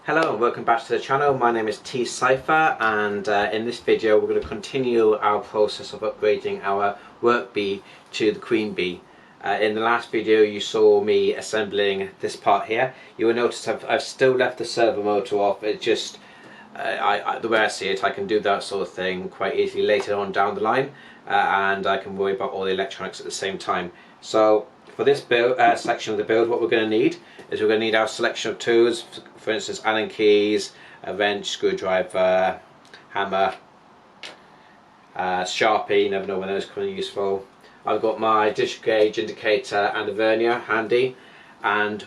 Hello and welcome back to the channel. My name is T Cypher, and in this video we're going to continue our process of upgrading our work bee to the QueenBee. In the last video you saw me assembling this part here. You will notice I've still left the servo motor off. It just, the way I see it, I can do that sort of thing quite easily later on down the line, and I can worry about all the electronics at the same time. So for this build, section of the build, what we're going to need is we're going to need our selection of tools, for instance Allen keys, a wrench, screwdriver, hammer, Sharpie, never know when those come in useful. I've got my digital gauge indicator and a vernier handy, and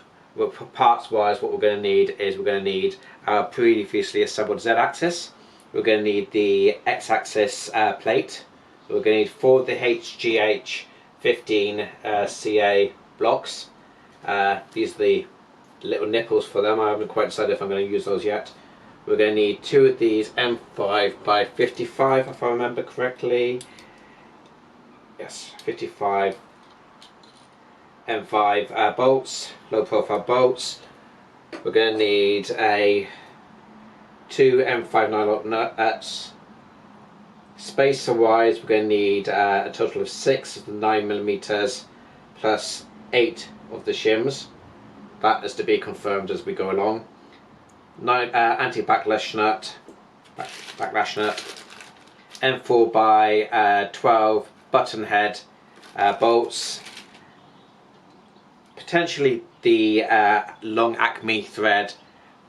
parts wise what we're going to need is we're going to need our previously assembled Z-axis, we're going to need the X-axis plate, we're going to need 4 of the HGH 15 CA blocks. These are the little nipples for them. I haven't quite decided if I'm going to use those yet. We're going to need 2 of these M5 by 55 if I remember correctly. Yes, 55 M5 bolts, low profile bolts. We're going to need 2 M5 nylon nuts. Spacer wise we're going to need a total of 6 of the 9mm plus 8 of the shims. That is to be confirmed as we go along. Anti-backlash nut, backlash nut, M4 by 12 button head bolts, potentially the long Acme thread.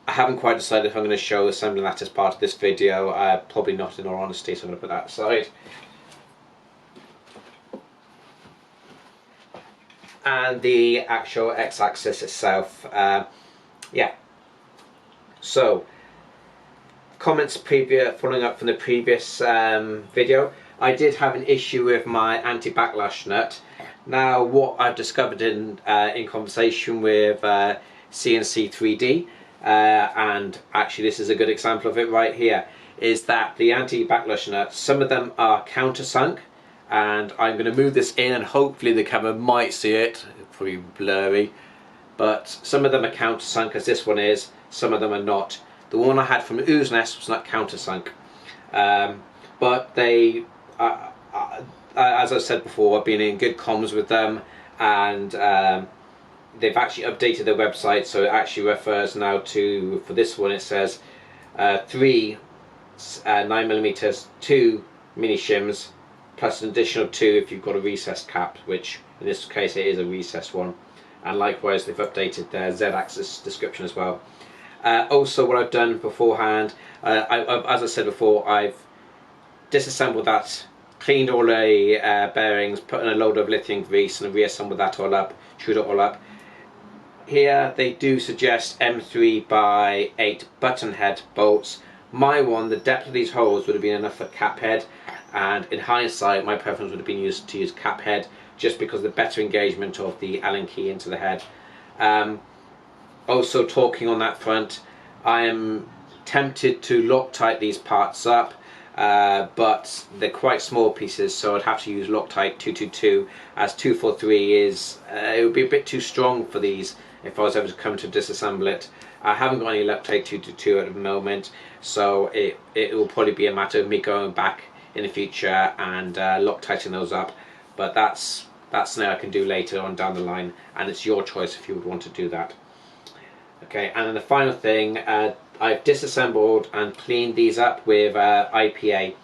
I haven't quite decided if I'm going to show assembling that as part of this video. Probably not, in all honesty, so I'm going to put that aside. And the actual X-axis itself. Yeah. So, comments following up from the previous video. I did have an issue with my anti-backlash nut. Now, what I've discovered in conversation with CNC 3D, and actually this is a good example of it right here, is that the anti-backlash nuts, some of them are countersunk, and I'm going to move this in and hopefully the camera might see it. It's probably blurry, but some of them are countersunk, as this one is, some of them are not. The one I had from Ooze Nest was not countersunk, but they, as I said before, I've been in good comms with them, and they've actually updated their website, so it actually refers now to, for this one it says 3 9mm, 2 mini shims, plus an additional 2 if you've got a recessed cap, which in this case it is a recessed one. And likewise they've updated their Z-axis description as well. Also what I've done beforehand, as I said before, I've disassembled that, cleaned all the bearings, put in a load of lithium grease and reassembled that all up, chewed it all up. Here they do suggest M3 by 8 button head bolts. My one, the depth of these holes would have been enough for cap head, and in hindsight my preference would have been to use cap head, just because of the better engagement of the Allen key into the head. Also, talking on that front, I am tempted to Loctite these parts up, but they're quite small pieces, so I'd have to use Loctite 222, as 243 is, it would be a bit too strong for these if I was ever to come to disassemble it. I haven't got any Loctite 222 at the moment, so it will probably be a matter of me going back in the future and Loctiting those up, but that's something I can do later on down the line, and it's your choice if you would want to do that. Okay, and then the final thing, I've disassembled and cleaned these up with IPA.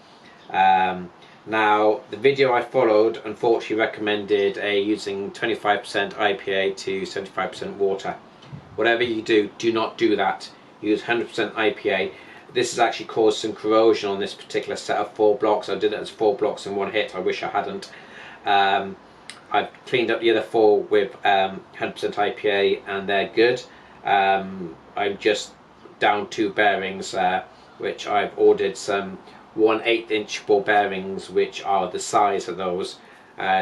Now, the video I followed unfortunately recommended using 25% IPA to 75% water. Whatever you do, do not do that. Use 100% IPA. This has actually caused some corrosion on this particular set of 4 blocks. I did it as 4 blocks in one hit. I wish I hadn't. I've cleaned up the other 4 with 100% IPA, and they're good. I'm just down 2 bearings, which I've ordered some 1/8 inch ball bearings, which are the size of those,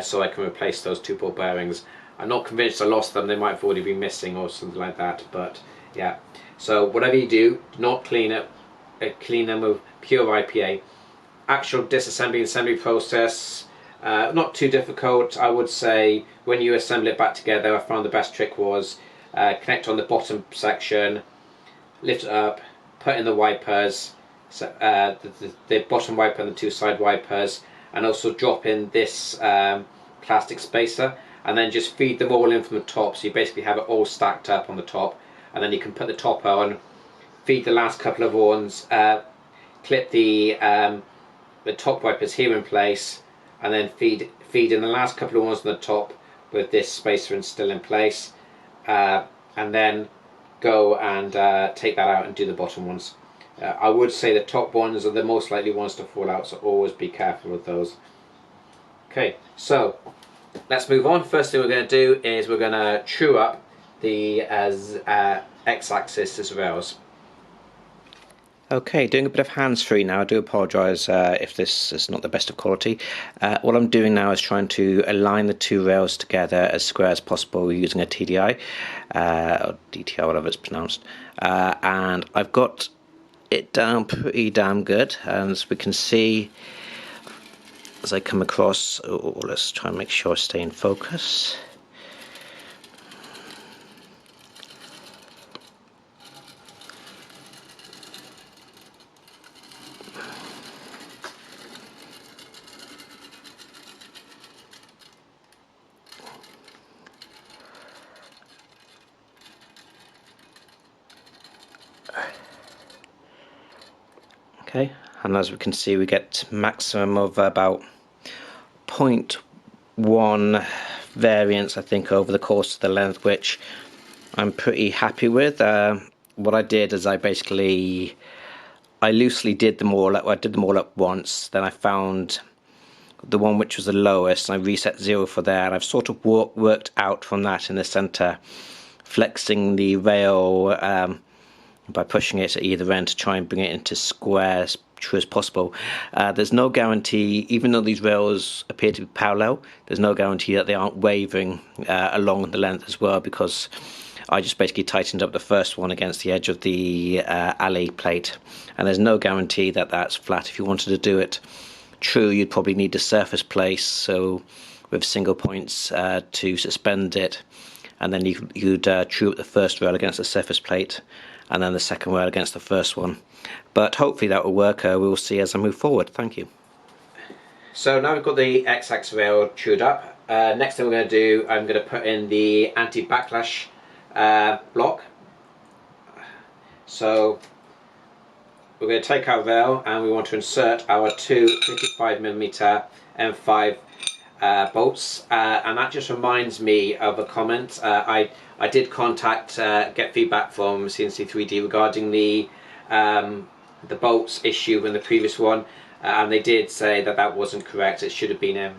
so I can replace those 2 ball bearings. I'm not convinced I lost them. They might have already been missing or something like that, but yeah. So whatever you do, do not clean them with pure IPA. Actual disassembly and assembly process, not too difficult. I would say when you assemble it back together, I found the best trick was connect on the bottom section, lift it up, put in the wipers, so, the bottom wiper and the two side wipers, and also drop in this plastic spacer, and then just feed them all in from the top, so you basically have it all stacked up on the top, and then you can put the top on, feed the last couple of horns, clip the top wipers here in place, and then feed in the last couple of horns on the top with this spacer still in place, and then go and take that out and do the bottom ones. I would say the top ones are the most likely ones to fall out, so always be careful with those. Okay, so let's move on. First thing we're going to do is we're going to true up the X-axis rails. Okay, doing a bit of hands-free now. I do apologise if this is not the best of quality. What I'm doing now is trying to align the two rails together as square as possible using a TDI, or DTI, whatever it's pronounced. And I've got it down pretty damn good, and as we can see as I come across, let's try and make sure I stay in focus. Okay, and as we can see, we get maximum of about 0.1 variance, I think, over the course of the length, which I'm pretty happy with. What I did is I loosely did them all up. I did them all up once, then I found the one which was the lowest, and I reset 0 for there, and I've sort of worked out from that in the center, flexing the rail by pushing it at either end to try and bring it into square as true as possible. There's no guarantee, even though these rails appear to be parallel, there's no guarantee that they aren't wavering along the length as well, because I just basically tightened up the first one against the edge of the alley plate, and there's no guarantee that that's flat. If you wanted to do it true, you'd probably need a surface place, so with single points to suspend it, and then you'd true up the first rail against the surface plate, and then the second rail against the first one. But hopefully that will work. We will see as I move forward. Thank you. So now we've got the X-axis rail trued up. Next thing we're going to do, I'm going to put in the anti-backlash block. So we're going to take our rail and we want to insert our two 55mm M5 bolts, and that just reminds me of a comment. I did get feedback from CNC3D regarding the bolts issue in the previous one, and they did say that that wasn't correct. It should have been a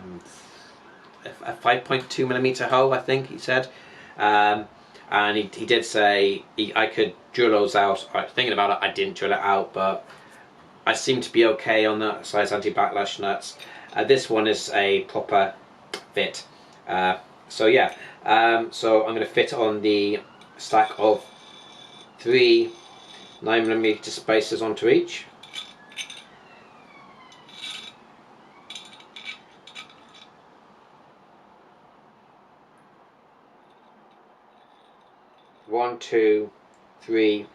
5.2mm hole, I think he said, and he did say I could drill those out. Thinking about it, I didn't drill it out, but I seem to be okay on that size anti-backlash nuts. This one is a proper fit. So yeah, so I'm going to fit on the stack of 3 9mm spacers onto each. One, two, three,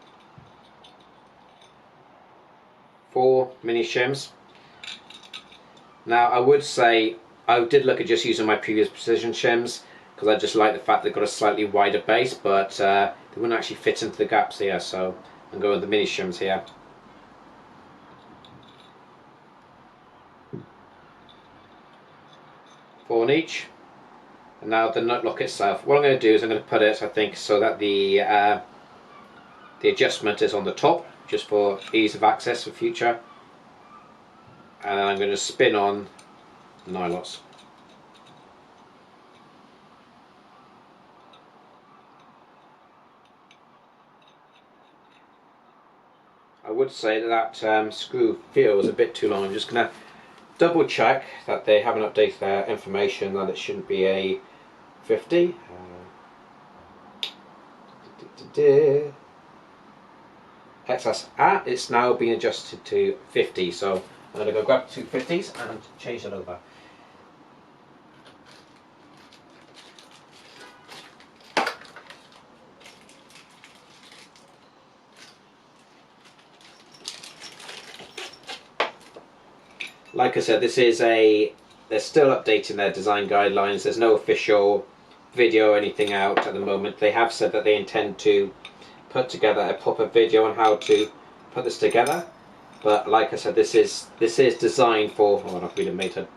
4 mini shims. Now I would say I did look at just using my previous precision shims, because I just like the fact they've got a slightly wider base, but they wouldn't actually fit into the gaps here, so I'm going with the mini shims here. Four on each. And now the nut lock itself. What I'm going to do is I'm going to put it, I think, so that the adjustment is on the top, just for ease of access for future. And I'm going to spin on the nylots. I would say that screw feels a bit too long. I'm just going to double check that they haven't updated their information, that it shouldn't be a 50. It's now been adjusted to 50, so I'm going to go grab 2 50s and change that over. like I said, they're still updating their design guidelines. There's no official video or anything out at the moment. They have said that they intend to put together a proper video on how to put this together, but like I said, this is designed for, oh, not really made a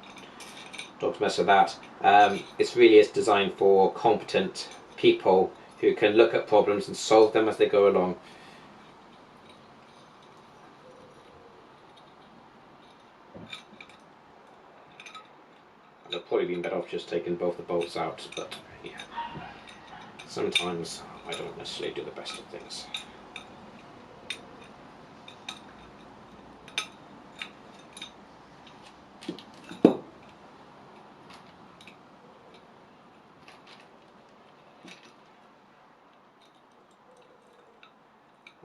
dog's mess of that. It really is designed for competent people who can look at problems and solve them as they go along. I'd have probably been better off just taking both the bolts out, but yeah, sometimes I don't necessarily do the best of things.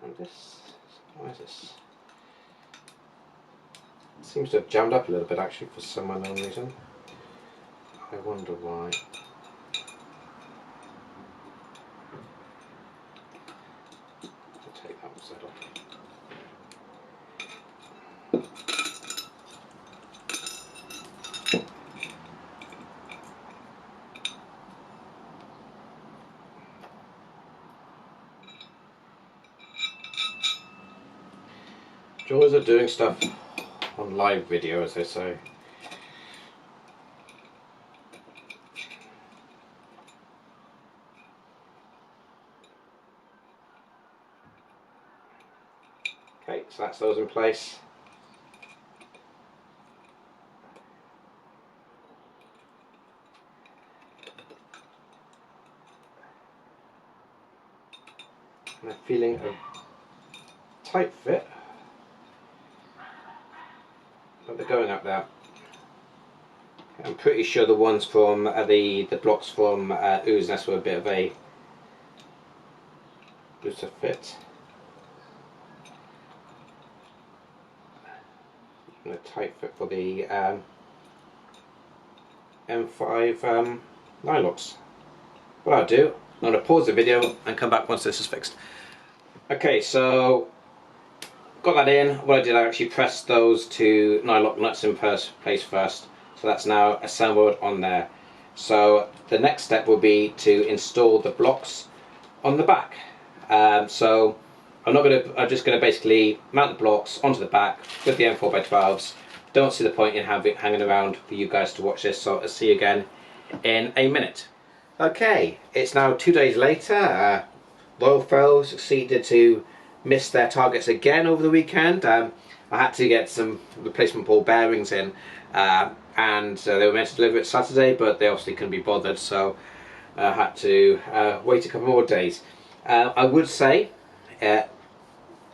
And this, why is this? It seems to have jammed up a little bit actually for some unknown reason. I wonder why. I'll take that one side off. Joys of doing stuff on live video, as they say. Okay, so that's those in place. And I'm feeling a tight fit, but they're going up there. I'm pretty sure the ones from the blocks from Ooze Nest were a bit of a looser fit. And a tight fit for the M5 Nylox. What I'll do, I'm going to pause the video and come back once this is fixed. Okay, so got that in. What I did, I actually pressed those two Nylock nuts in place first. So that's now assembled on there. So the next step will be to install the blocks on the back. So I'm just going to basically mount the blocks onto the back with the M4x12s. Don't see the point in having it hanging around for you guys to watch this, so I'll see you again in a minute. Okay, it's now 2 days later. Royal Fell succeeded to miss their targets again over the weekend. I had to get some replacement ball bearings in, and they were meant to deliver it Saturday, but they obviously couldn't be bothered, so I had to wait a couple more days. I would say,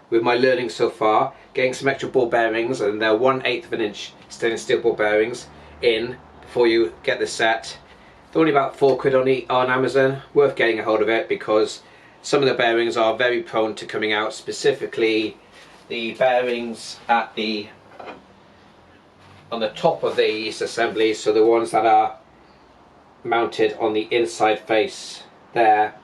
with my learning so far, getting some extra ball bearings, and they're 1/8 of an inch stainless steel ball bearings in before you get the set. They're only about £4 on Amazon. Worth getting a hold of it, because some of the bearings are very prone to coming out, specifically the bearings at on the top of these assemblies, so the ones that are mounted on the inside face there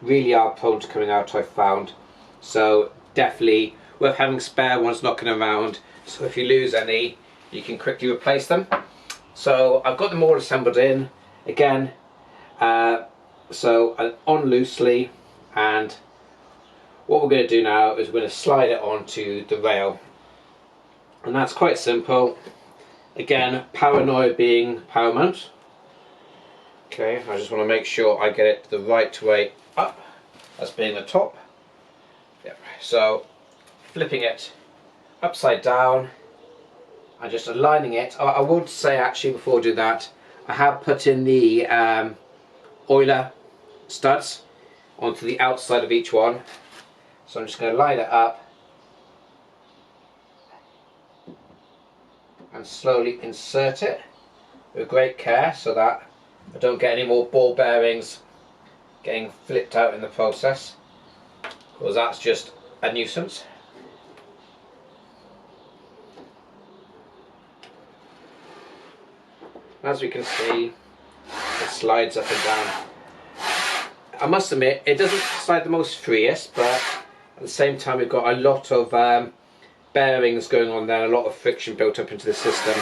really are prone to coming out, I've found. So definitely worth having spare ones knocking around, so if you lose any you can quickly replace them. So I've got them all assembled in again, so on loosely, and what we're going to do now is we're going to slide it onto the rail, and that's quite simple. Again, paranoia being paramount. Okay, I just want to make sure I get it the right way up, as being the top. Yep. So flipping it upside down and just aligning it. I would say actually, before I do that, I have put in the oiler studs onto the outside of each one. So I'm just going to line it up and slowly insert it with great care, so that I don't get any more ball bearings getting flipped out in the process, because that's just a nuisance. As we can see, it slides up and down. I must admit, it doesn't slide the most freest, but at the same time we've got a lot of bearings going on there, a lot of friction built up into the system.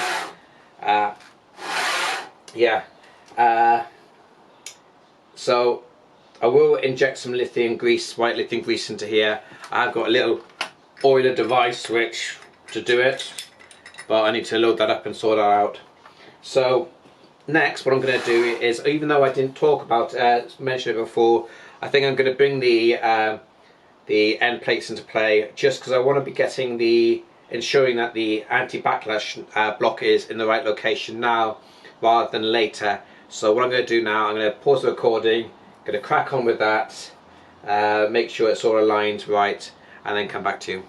Yeah. So I will inject some lithium grease, white lithium grease into here. I've got a little oiler device switch to do it, but I need to load that up and sort that out. So next, what I'm going to do is, even though I didn't talk about mention it before, I think I'm going to bring the end plates into play, just because I want to be getting ensuring that the anti-backlash block is in the right location now rather than later. So what I'm going to do now, I'm going to pause the recording, going to crack on with that, make sure it's all aligned right, and then come back to you.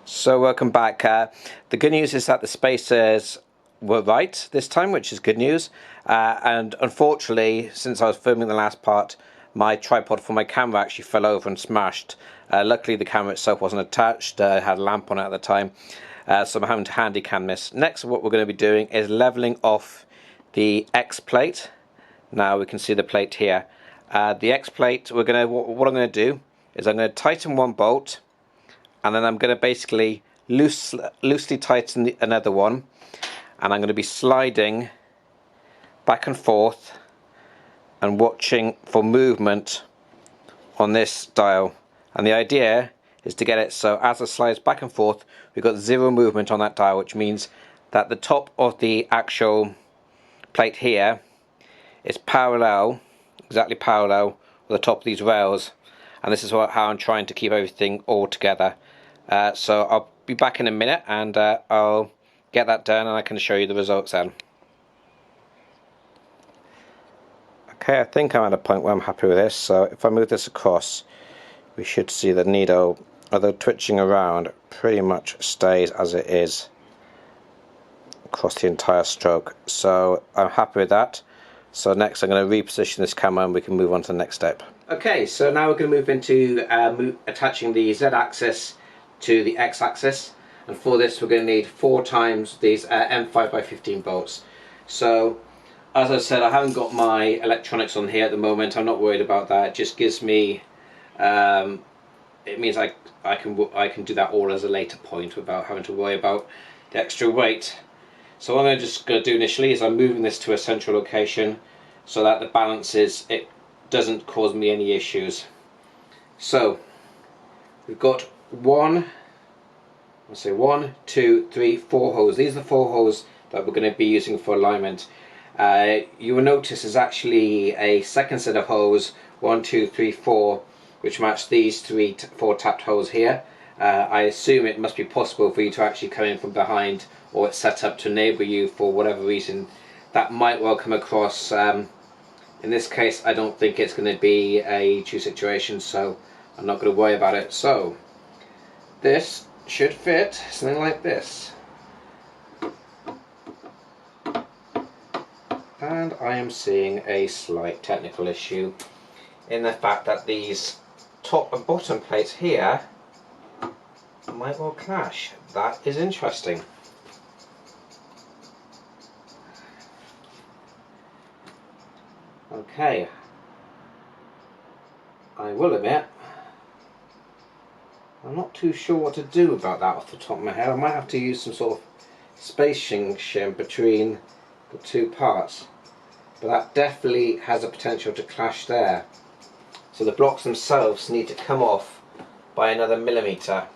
So welcome back. The good news is that the spacers were right this time, which is good news. And unfortunately, since I was filming the last part, my tripod for my camera actually fell over and smashed. Luckily the camera itself wasn't attached, I had a lamp on it at the time, so I'm having to handy cam this. Next, what we're going to be doing is leveling off the X plate. Now we can see the plate here. The X plate, what I'm going to do is I'm going to tighten one bolt, and then I'm going to basically loosely tighten another one, and I'm going to be sliding back and forth and watching for movement on this dial. And the idea is to get it so as it slides back and forth, we've got zero movement on that dial, which means that the top of the actual plate here is parallel, exactly parallel with the top of these rails. And this is how I'm trying to keep everything all together. So I'll be back in a minute, and I'll get that done and I can show you the results then. Okay, I think I'm at a point where I'm happy with this, so if I move this across, we should see the needle, although twitching around, pretty much stays as it is across the entire stroke. So I'm happy with that. So next I'm going to reposition this camera and we can move on to the next step. Okay, so now we're going to move into attaching the Z-axis to the X-axis, and for this we're going to need 4 times these M5x15 bolts. So as I said, I haven't got my electronics on here at the moment. I'm not worried about that. It just gives me, it means I can do that all as a later point without having to worry about the extra weight. So what I'm just going to do initially is I'm moving this to a central location so that the balance it doesn't cause me any issues. So we've got 1, 2, 3, 4 holes. These are the 4 holes that we're going to be using for alignment. You will notice there's actually a second set of holes, 1, 2, 3, 4, which match these 4 tapped holes here. I assume it must be possible for you to actually come in from behind, or it's set up to enable you for whatever reason. That might well come across. In this case, I don't think it's going to be a true situation, so I'm not going to worry about it. So this should fit something like this. And I am seeing a slight technical issue in the fact that these top and bottom plates here might well clash. That is interesting. Okay, I will admit I'm not too sure what to do about that off the top of my head. I might have to use some sort of spacing shim between the 2 parts, but that definitely has a potential to clash there. So the blocks themselves need to come off by another millimetre,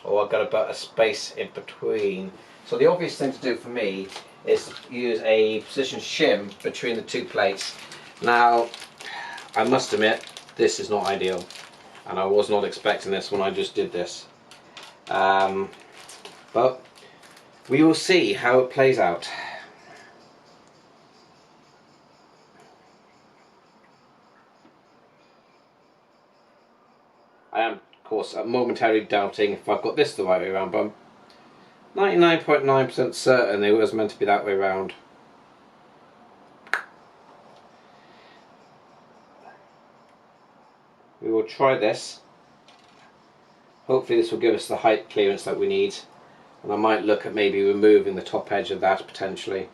or I've got about a space in between. So the obvious thing to do for me is use a precision shim between the 2 plates. Now I must admit this is not ideal, and I was not expecting this when I just did this, but we will see how it plays out. I am, of course, momentarily doubting if I've got this the right way around, but I'm 99.9% certain it was meant to be that way around. We will try this. Hopefully this will give us the height clearance that we need, and I might look at maybe removing the top edge of that potentially.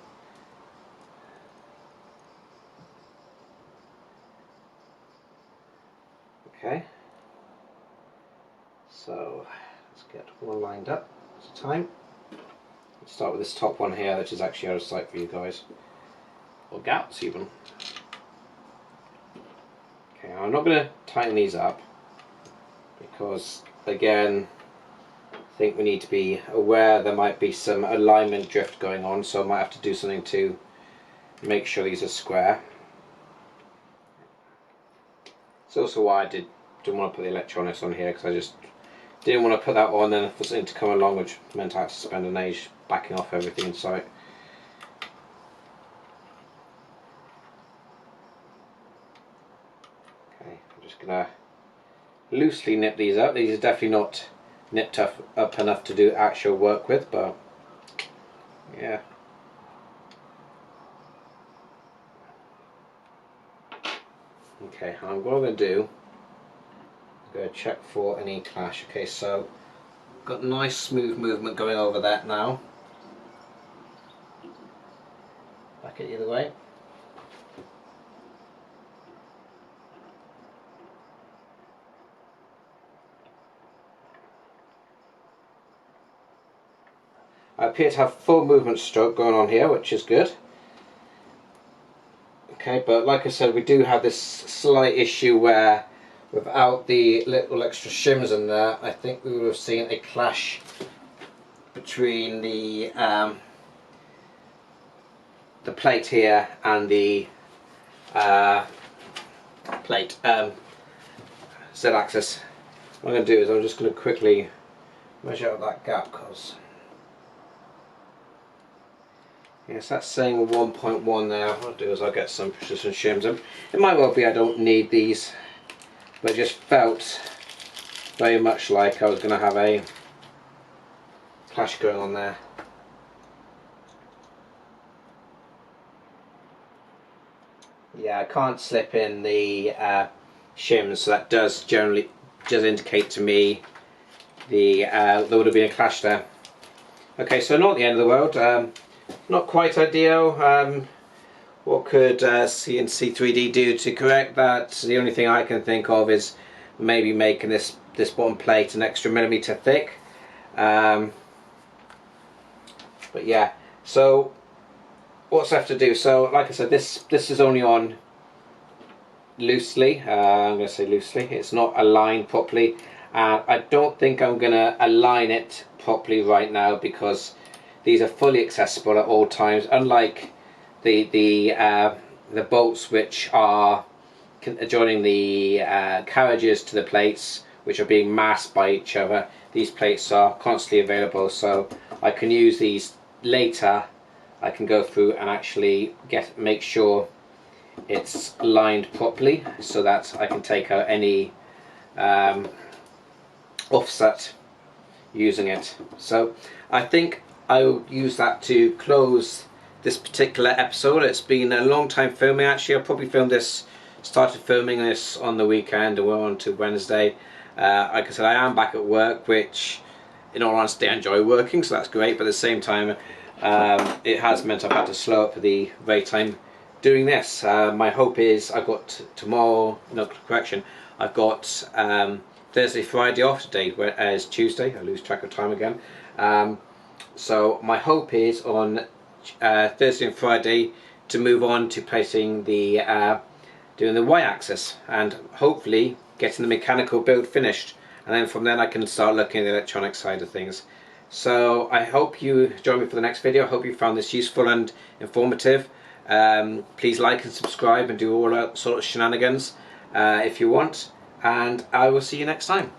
Okay, so Let's get one lined up at a time. Let's start with this top one here, which is actually out of sight for you guys, or gaps even. Okay, I'm not going to tighten these up because, again, I think we need to be aware there might be some alignment drift going on, so I might have to do something to make sure these are square. It's also why I didn't want to put the electronics on here, because I just didn't want to put that on then for something to come along which meant I had to spend an age backing off everything in sight. Okay, I'm just going to loosely nip these up. These are definitely not nipped up enough to do actual work with, but yeah. Okay, what I'm going to do, I'm going to check for any clash. Okay, so got nice smooth movement going over that now. Back it the other way. I appear to have full movement stroke going on here, which is good. Okay, but like I said, we do have this slight issue where without the little extra shims in there, I think we would have seen a clash between the plate here and the plate Z-axis. What I'm going to do is I'm just going to quickly measure out that gap, because yes, that's saying 1.1 there. What I'll do is I'll get some precision shims in. It might well be I don't need these, but it just felt very much like I was going to have a clash going on there. Yeah, I can't slip in the shims, so that does generally indicate to me there would have been a clash there. Okay, so not the end of the world. Not quite ideal. What could CNC 3D do to correct that? The only thing I can think of is maybe making this bottom plate an extra millimeter thick. But yeah, so what's left to do? So like I said, this is only on loosely. I'm going to say loosely. It's not aligned properly. I don't think I'm going to align it properly right now, because these are fully accessible at all times, unlike the bolts which are adjoining the carriages to the plates, which are being masked by each other. These plates are constantly available, so I can use these later. I can go through and actually make sure it's aligned properly, so that I can take out any offset using it. So I think I'll use that to close this particular episode. It's been a long time filming. Actually, I probably started filming this on the weekend, and we're on to Wednesday. Like I said, I am back at work, which in all honesty I enjoy working, so that's great, but at the same time it has meant I've had to slow up for the very time doing this. My hope is I've got tomorrow, no correction, I've got Thursday, Friday off. Today is Tuesday, I lose track of time again. So my hope is on Thursday and Friday to move on to placing the doing the Y-axis, and hopefully getting the mechanical build finished, and then from then I can start looking at the electronic side of things. So I hope you join me for the next video. I hope you found this useful and informative. Please like and subscribe and do all that sort of shenanigans if you want, and I will see you next time.